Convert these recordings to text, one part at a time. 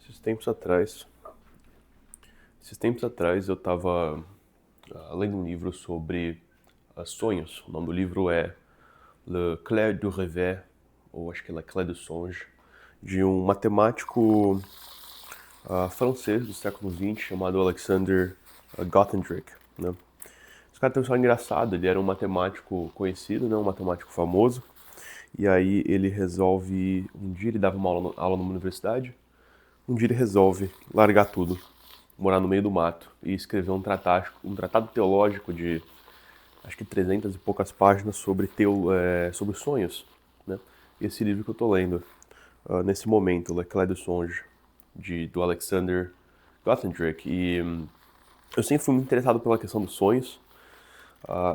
Esses tempos atrás, esses tempos atrás eu estava lendo um livro sobre sonhos. O nome do livro é Le Clair du Rêve, ou acho que é Le Clair du Songe, de um matemático francês do século XX chamado Alexander Grothendieck, né? Esse cara tem uma história engraçada. Ele era um matemático conhecido, né? Um matemático famoso. E aí ele resolve, um dia ele dava uma aula numa universidade, um dia ele resolve largar tudo, morar no meio do mato e escrever um tratado teológico de acho que 300 e poucas páginas sobre, sobre sonhos, né? Esse livro que eu tô lendo nesse momento, Le Clair du Songe, do Alexander Grothendieck. E eu sempre fui muito interessado pela questão dos sonhos.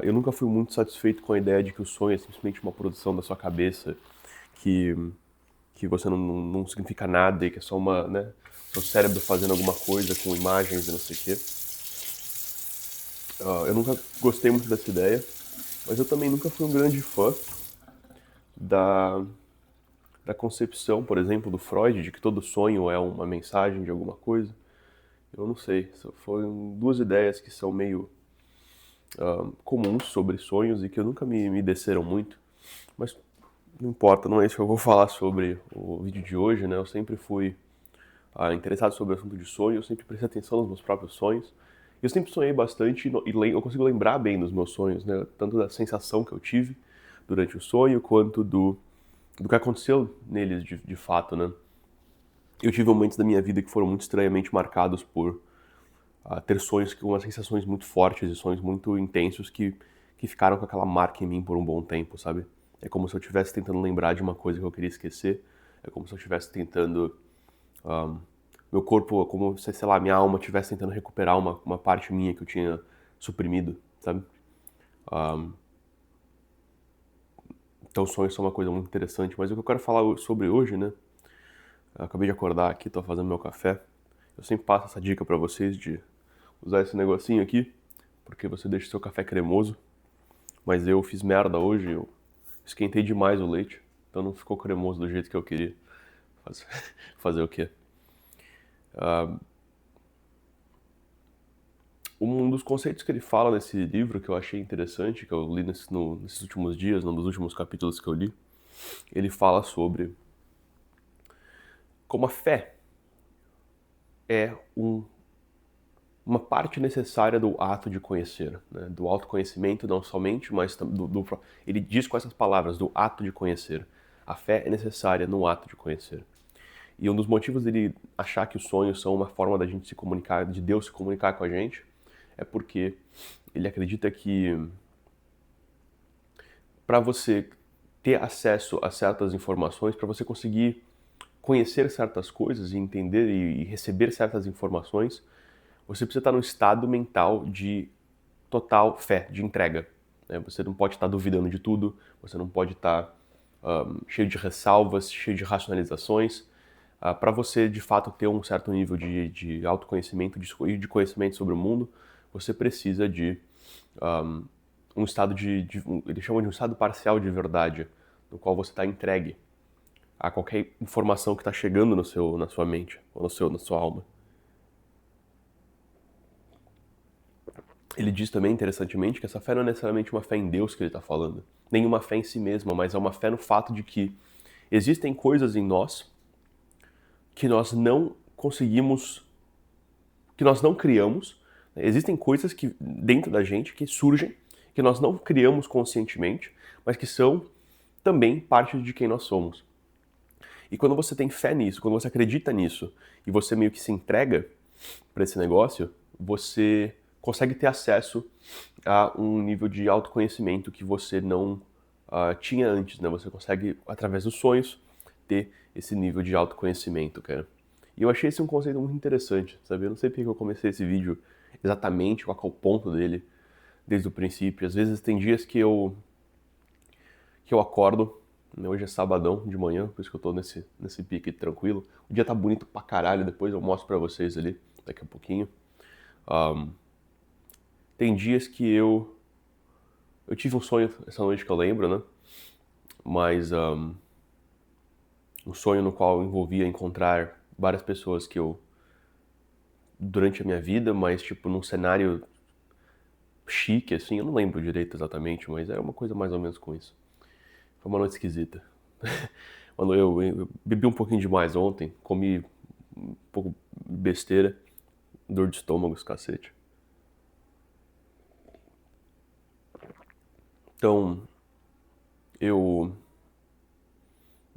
Eu nunca fui muito satisfeito com a ideia de que o sonho é simplesmente uma produção da sua cabeça, que, que você não significa nada e que é só né, seu cérebro fazendo alguma coisa com imagens e não sei o quê. Eu nunca gostei muito dessa ideia, mas eu também nunca fui um grande fã da, da concepção, por exemplo, do Freud, de que todo sonho é uma mensagem de alguma coisa. Eu não sei, foram duas ideias que são meio comuns sobre sonhos e que eu nunca me desceram muito, mas não importa, não é isso que eu vou falar sobre o vídeo de hoje, né? Eu sempre fui interessado sobre o assunto de sonho, eu sempre prestei atenção nos meus próprios sonhos. Eu sempre sonhei bastante e eu consigo lembrar bem dos meus sonhos, né? Tanto da sensação que eu tive durante o sonho, quanto do que aconteceu neles de fato, né? Eu tive momentos da minha vida que foram muito estranhamente marcados por ter sonhos com umas sensações muito fortes e sonhos muito intensos que ficaram com aquela marca em mim por um bom tempo, sabe? É como se eu estivesse tentando lembrar de uma coisa que eu queria esquecer. É como se eu estivesse tentando meu corpo, como se, sei lá, minha alma estivesse tentando recuperar uma parte minha que eu tinha suprimido, sabe? Então sonhos são uma coisa muito interessante, mas o que eu quero falar sobre hoje, né? Eu acabei de acordar aqui, tô fazendo meu café. Eu sempre passo essa dica pra vocês de usar esse negocinho aqui, porque você deixa o seu café cremoso, mas eu fiz merda hoje, eu esquentei demais o leite, então não ficou cremoso do jeito que eu queria. Fazer, fazer o quê? Um dos conceitos que ele fala nesse livro que eu achei interessante, que eu li nesses últimos dias, num dos últimos capítulos que eu li, ele fala sobre como a fé é uma parte necessária do ato de conhecer, né? Do autoconhecimento não somente, mas ele diz com essas palavras, do ato de conhecer. A fé é necessária no ato de conhecer. E um dos motivos dele achar que os sonhos são uma forma da gente se comunicar, de Deus se comunicar com a gente, é porque ele acredita que para você ter acesso a certas informações, para você conseguir conhecer certas coisas e entender e receber certas informações, você precisa estar num estado mental de total fé, de entrega, né? Você não pode estar duvidando de tudo, você não pode estar cheio de ressalvas, cheio de racionalizações. Para você, de fato, ter um certo nível de autoconhecimento e de conhecimento sobre o mundo, você precisa de um estado eles chamam de um estado parcial de verdade, no qual você está entregue a qualquer informação que está chegando na sua mente, ou na sua alma. Ele diz também, interessantemente, que essa fé não é necessariamente uma fé em Deus que ele está falando, nem uma fé em si mesma, mas é uma fé no fato de que existem coisas em nós que nós não conseguimos, que nós não criamos, né? Existem coisas que dentro da gente que surgem, que nós não criamos conscientemente, mas que são também parte de quem nós somos. E quando você tem fé nisso, quando você acredita nisso, e você meio que se entrega para esse negócio, você consegue ter acesso a um nível de autoconhecimento que você não tinha antes, né? Você consegue, através dos sonhos, ter esse nível de autoconhecimento, cara. E eu achei esse um conceito muito interessante, sabe? Eu não sei porque eu comecei esse vídeo exatamente, qual é o ponto dele, desde o princípio. Às vezes tem dias que eu acordo, né? Hoje é sabadão de manhã, por isso que eu tô nesse pique tranquilo. O dia tá bonito pra caralho, depois eu mostro pra vocês ali, daqui a pouquinho. Tem dias que eu tive um sonho essa noite que eu lembro, né? Mas um sonho no qual envolvia encontrar várias pessoas que eu, durante a minha vida, mas tipo num cenário chique, assim, eu não lembro direito exatamente, mas era uma coisa mais ou menos com isso. Foi uma noite esquisita. Mano, eu bebi um pouquinho demais ontem, comi um pouco besteira, dor de estômago, esse cacete. Então, eu.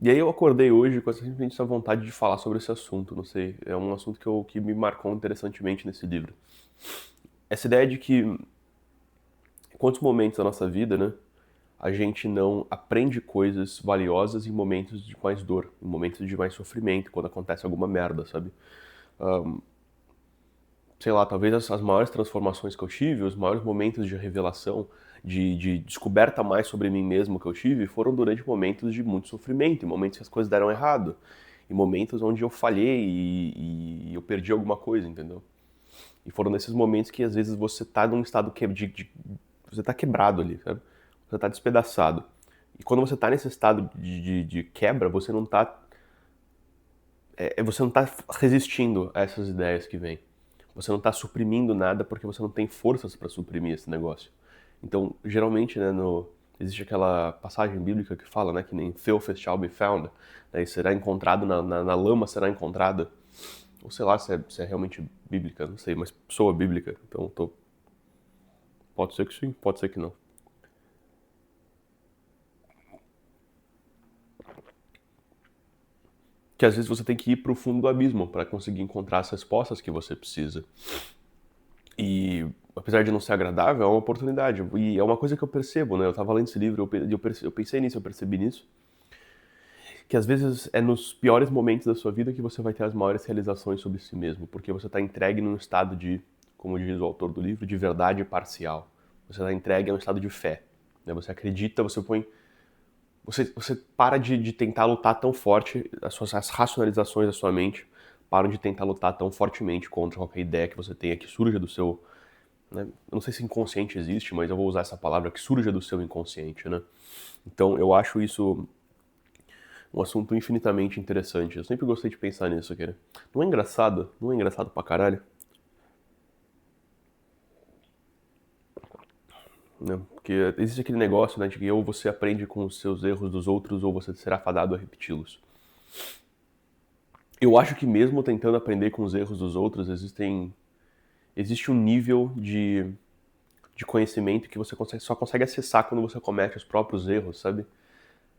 E aí eu acordei hoje com simplesmente essa vontade de falar sobre esse assunto, não sei, é um assunto que me marcou interessantemente nesse livro. Essa ideia de que quantos momentos da nossa vida, né, a gente não aprende coisas valiosas em momentos de mais dor, em momentos de mais sofrimento, quando acontece alguma merda, sabe? Sei lá, talvez as maiores transformações que eu tive, os maiores momentos de revelação, de descoberta mais sobre mim mesmo que eu tive, foram durante momentos de muito sofrimento, em momentos que as coisas deram errado, em momentos onde eu falhei e eu perdi alguma coisa, entendeu? E foram nesses momentos que às vezes você tá num estado você tá quebrado ali, sabe? Você tá despedaçado. E quando você tá nesse estado de quebra, você não tá resistindo a essas ideias que vêm. Você não tá suprimindo nada porque você não tem forças para suprimir esse negócio. Então, geralmente, né, existe aquela passagem bíblica que fala, né, que nem filth shall be found, né, e será encontrado na lama, será encontrada, ou sei lá se é realmente bíblica, não sei, mas soa bíblica, então pode ser que sim, pode ser que não. Que às vezes você tem que ir pro fundo do abismo para conseguir encontrar as respostas que você precisa. E apesar de não ser agradável, é uma oportunidade. E é uma coisa que eu percebo, né? Eu tava lendo esse livro, eu pensei nisso, eu percebi nisso, que às vezes é nos piores momentos da sua vida que você vai ter as maiores realizações sobre si mesmo, porque você está entregue num estado de, como diz o autor do livro, de verdade parcial. Você está entregue a um estado de fé. Né? Você acredita, você para de tentar lutar tão forte, as racionalizações da sua mente param de tentar lutar tão fortemente contra qualquer ideia que você tenha que surja do seu, né? Eu não sei se inconsciente existe, mas eu vou usar essa palavra, que surja do seu inconsciente, né? Então eu acho isso um assunto infinitamente interessante. Eu sempre gostei de pensar nisso, cara. Não é engraçado? Não é engraçado pra caralho? Né? Porque existe aquele negócio, né, de que ou você aprende com os seus erros dos outros ou você será fadado a repeti-los. Eu acho que mesmo tentando aprender com os erros dos outros, existe um nível de conhecimento que você só consegue acessar quando você comete os próprios erros, sabe?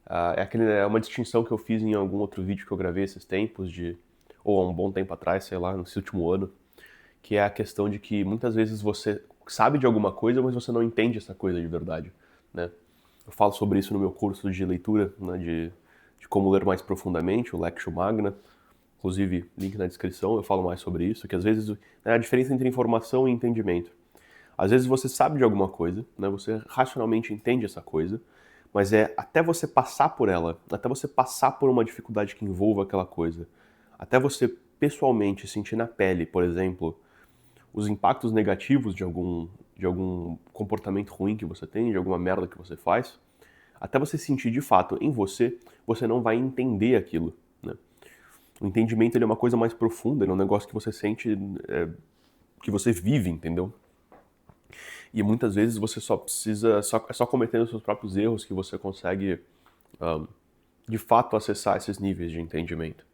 É uma distinção que eu fiz em algum outro vídeo que eu gravei esses tempos, ou há um bom tempo atrás, sei lá, nesse último ano, que é a questão de que muitas vezes você sabe de alguma coisa, mas você não entende essa coisa de verdade, né? Eu falo sobre isso no meu curso de leitura, né, de como ler mais profundamente, o Lexio Magna. Inclusive, link na descrição, eu falo mais sobre isso, que às vezes é a diferença entre informação e entendimento. Às vezes você sabe de alguma coisa, né, você racionalmente entende essa coisa, mas é até você passar por ela, até você passar por uma dificuldade que envolva aquela coisa, até você pessoalmente sentir na pele, por exemplo, os impactos negativos de algum comportamento ruim que você tem, de alguma merda que você faz, até você sentir de fato em você, você não vai entender aquilo, né? O entendimento ele é uma coisa mais profunda, ele é um negócio que você sente, que você vive, entendeu? E muitas vezes você só precisa, é só cometendo os seus próprios erros que você consegue, um, de fato, acessar esses níveis de entendimento.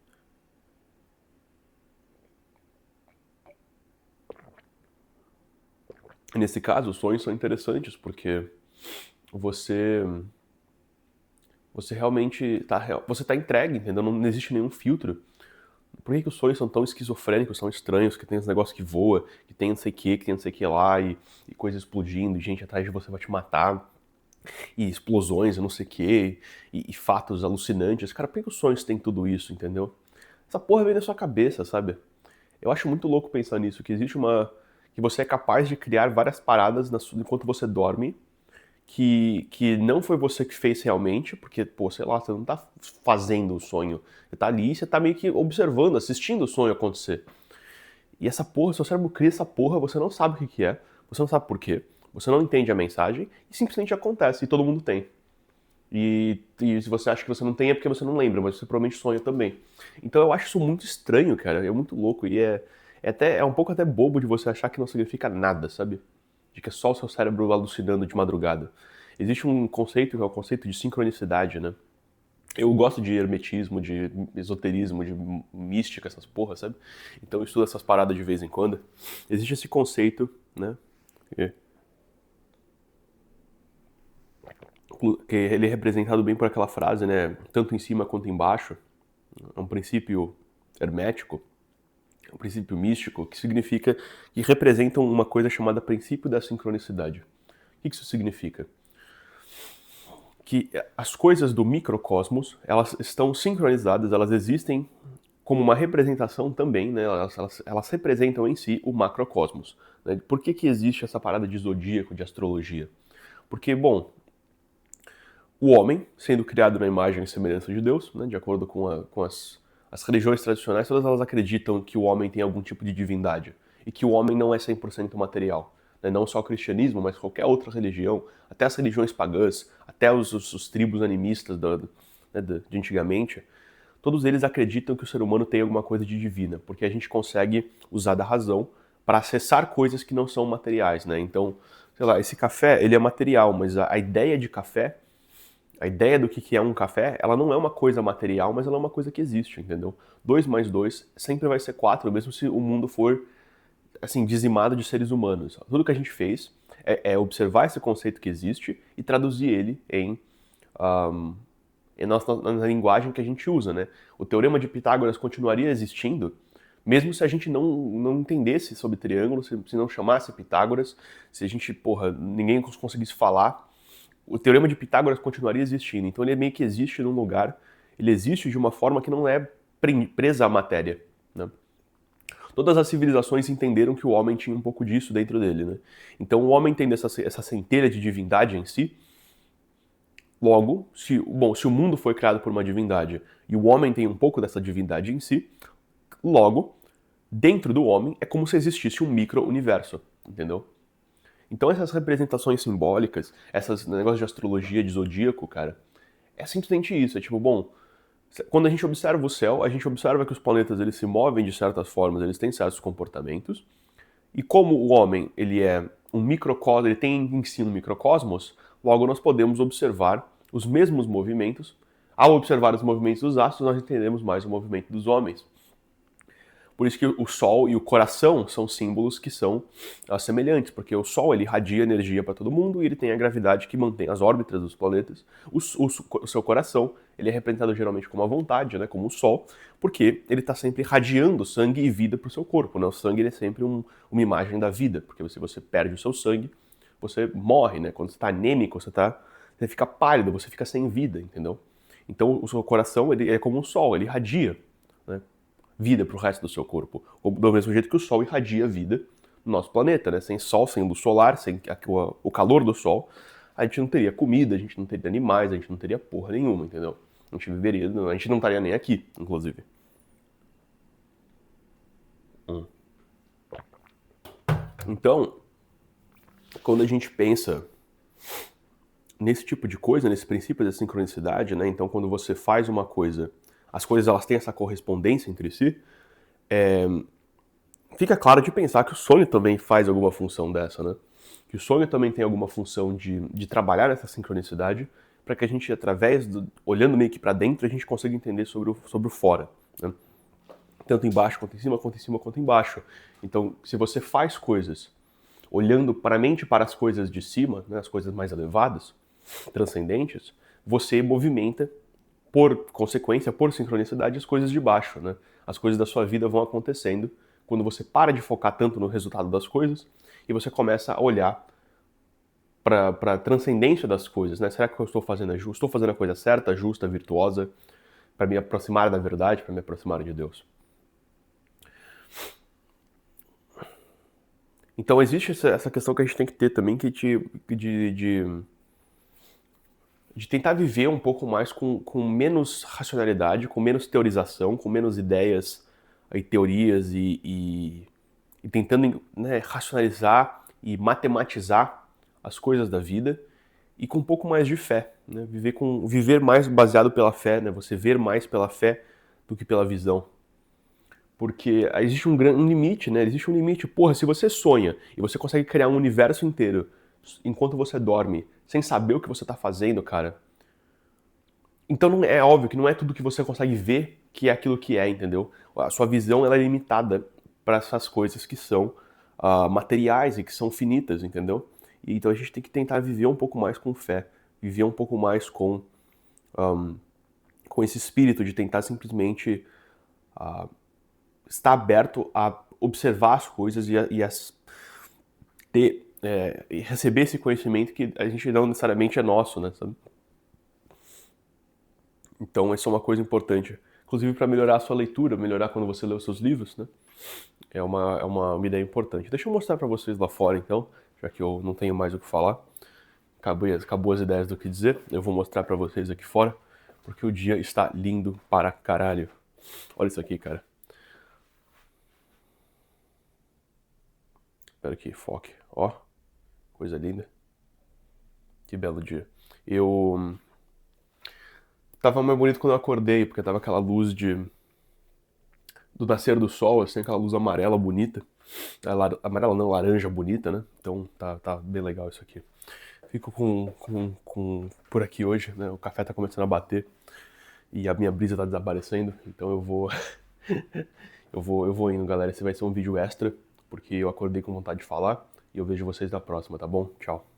E nesse caso, os sonhos são interessantes porque você você realmente você tá entregue, entendeu? Não existe nenhum filtro. Por que os sonhos são tão esquizofrênicos, são estranhos, que tem esse negócio que voa, que tem não sei o que tem não sei o que lá, e coisa explodindo, e gente atrás de você vai te matar, e explosões, e não sei o que, e fatos alucinantes. Cara, por que os sonhos têm tudo isso, entendeu? Essa porra vem da sua cabeça, sabe? Eu acho muito louco pensar nisso, que existe que você é capaz de criar várias paradas enquanto você dorme, que não foi você que fez realmente, porque, pô, sei lá, você não tá fazendo o sonho. Você tá ali e você tá meio que observando, assistindo o sonho acontecer. E essa porra, seu cérebro cria essa porra, você não sabe o que é, você não sabe por quê, você não entende a mensagem e simplesmente acontece e todo mundo tem. E se você acha que você não tem é porque você não lembra, mas você provavelmente sonha também. Então eu acho isso muito estranho, cara, é muito louco e é um pouco até bobo de você achar que não significa nada, sabe? De que é só o seu cérebro alucinando de madrugada. Existe um conceito que é o conceito de sincronicidade, né? Eu gosto de hermetismo, de esoterismo, de mística, essas porras, sabe? Então eu estudo essas paradas de vez em quando. Existe esse conceito, né? Que ele é representado bem por aquela frase, né? Tanto em cima quanto embaixo. É um princípio hermético, um princípio místico, que significa que representam uma coisa chamada princípio da sincronicidade. O que isso significa? Que as coisas do microcosmos, elas estão sincronizadas, elas existem como uma representação também, né? Elas representam em si o macrocosmos. Né? Por que existe essa parada de zodíaco, de astrologia? Porque, bom, o homem, sendo criado na imagem e semelhança de Deus, né, de acordo com as religiões tradicionais, todas elas acreditam que o homem tem algum tipo de divindade e que o homem não é 100% material. Né, não só o cristianismo, mas qualquer outra religião, até as religiões pagãs, até os tribos animistas de antigamente, todos eles acreditam que o ser humano tem alguma coisa de divina, porque a gente consegue usar da razão para acessar coisas que não são materiais. Né? Então, sei lá, esse café ele é material, mas a ideia de café, a ideia do que é um café, ela não é uma coisa material, mas ela é uma coisa que existe, entendeu? 2 mais 2 sempre vai ser 4, mesmo se o mundo for, assim, dizimado de seres humanos. Tudo que a gente fez é observar esse conceito que existe e traduzir ele um, na linguagem que a gente usa, né? O teorema de Pitágoras continuaria existindo, mesmo se a gente não entendesse sobre triângulo, se não chamasse Pitágoras, se a gente, porra, ninguém conseguisse falar, o teorema de Pitágoras continuaria existindo. Então ele meio que existe num lugar, ele existe de uma forma que não é presa à matéria. Né? Todas as civilizações entenderam que o homem tinha um pouco disso dentro dele. Né? Então o homem tendo essa centelha de divindade em si, logo, se o mundo foi criado por uma divindade e o homem tem um pouco dessa divindade em si, logo, dentro do homem é como se existisse um micro-universo, entendeu? Então essas representações simbólicas, esses negócios de astrologia, de zodíaco, cara, é simplesmente isso. É tipo, bom, quando a gente observa o céu, a gente observa que os planetas eles se movem de certas formas, eles têm certos comportamentos. E como o homem ele é um microcosmos, ele tem em si um microcosmos, logo nós podemos observar os mesmos movimentos. Ao observar os movimentos dos astros, nós entendemos mais o movimento dos homens. Por isso que o Sol e o coração são símbolos que são semelhantes, porque o Sol ele irradia energia para todo mundo e ele tem a gravidade que mantém as órbitas dos planetas. O seu coração ele é representado geralmente como a vontade, né, como o Sol, porque ele está sempre irradiando sangue e vida para o seu corpo. Né? O sangue ele é sempre uma imagem da vida, porque se você perde o seu sangue, você morre. Né? Quando você está anêmico, você fica pálido, você fica sem vida, entendeu? Então o seu coração ele é como um Sol, ele irradia. Né? Vida para o resto do seu corpo. Do mesmo jeito que o Sol irradia vida no nosso planeta, né? Sem Sol, sem luz solar, sem o calor do Sol, a gente não teria comida, a gente não teria animais, a gente não teria porra nenhuma, entendeu? A gente viveria, a gente não estaria nem aqui, inclusive. Então, quando a gente pensa nesse tipo de coisa, nesse princípio da sincronicidade, né? Então, quando você faz uma coisa, as coisas elas têm essa correspondência entre si, fica claro de pensar que o sonho também faz alguma função dessa, né? Que o sonho também tem alguma função de trabalhar essa sincronicidade para que a gente, olhando meio que para dentro, a gente consiga entender sobre o fora. Né? Tanto embaixo quanto em cima, quanto em cima quanto embaixo. Então, se você faz coisas olhando para a mente para as coisas de cima, né, as coisas mais elevadas, transcendentes, você movimenta, por consequência, por sincronicidade, as coisas de baixo. Né? As coisas da sua vida vão acontecendo quando você para de focar tanto no resultado das coisas e você começa a olhar para a transcendência das coisas, né? Será que eu estou fazendo estou fazendo a coisa certa, justa, virtuosa, para me aproximar da verdade, para me aproximar de Deus? Então existe essa questão que a gente tem que ter também, de tentar viver um pouco mais com menos racionalidade, com menos teorização, com menos ideias e teorias e tentando, né, racionalizar e matematizar as coisas da vida e com um pouco mais de fé. né? Viver mais baseado pela fé, né? Você ver mais pela fé do que pela visão. Porque existe um limite, né? Existe um limite. Porra, se você sonha e você consegue criar um universo inteiro enquanto você dorme, sem saber o que você tá fazendo, cara. Então não é óbvio que não é tudo que você consegue ver que é aquilo que é, entendeu? A sua visão ela é limitada para essas coisas que são materiais e que são finitas, entendeu? E então a gente tem que tentar viver um pouco mais com fé, viver um pouco mais com esse espírito de tentar simplesmente estar aberto a observar as coisas e receber esse conhecimento que a gente não necessariamente é nosso, né? Sabe? Então, essa é uma coisa importante. Inclusive para melhorar a sua leitura, melhorar quando você lê os seus livros, né? É uma ideia importante. Deixa eu mostrar para vocês lá fora, então, já que eu não tenho mais o que falar. Acabou as ideias do que dizer. Eu vou mostrar para vocês aqui fora, porque o dia está lindo para caralho. Olha isso aqui, cara. Espero que foque. Ó, coisa linda. Que belo dia. Eu tava mais bonito quando eu acordei, porque tava aquela luz do nascer do sol, assim, aquela luz amarela bonita. Amarela não, laranja bonita, né? Então tá bem legal isso aqui. Fico por aqui hoje, né? O café tá começando a bater e a minha brisa tá desaparecendo, então eu vou eu vou indo, galera. Esse vai ser um vídeo extra, porque eu acordei com vontade de falar e eu vejo vocês na próxima, tá bom? Tchau.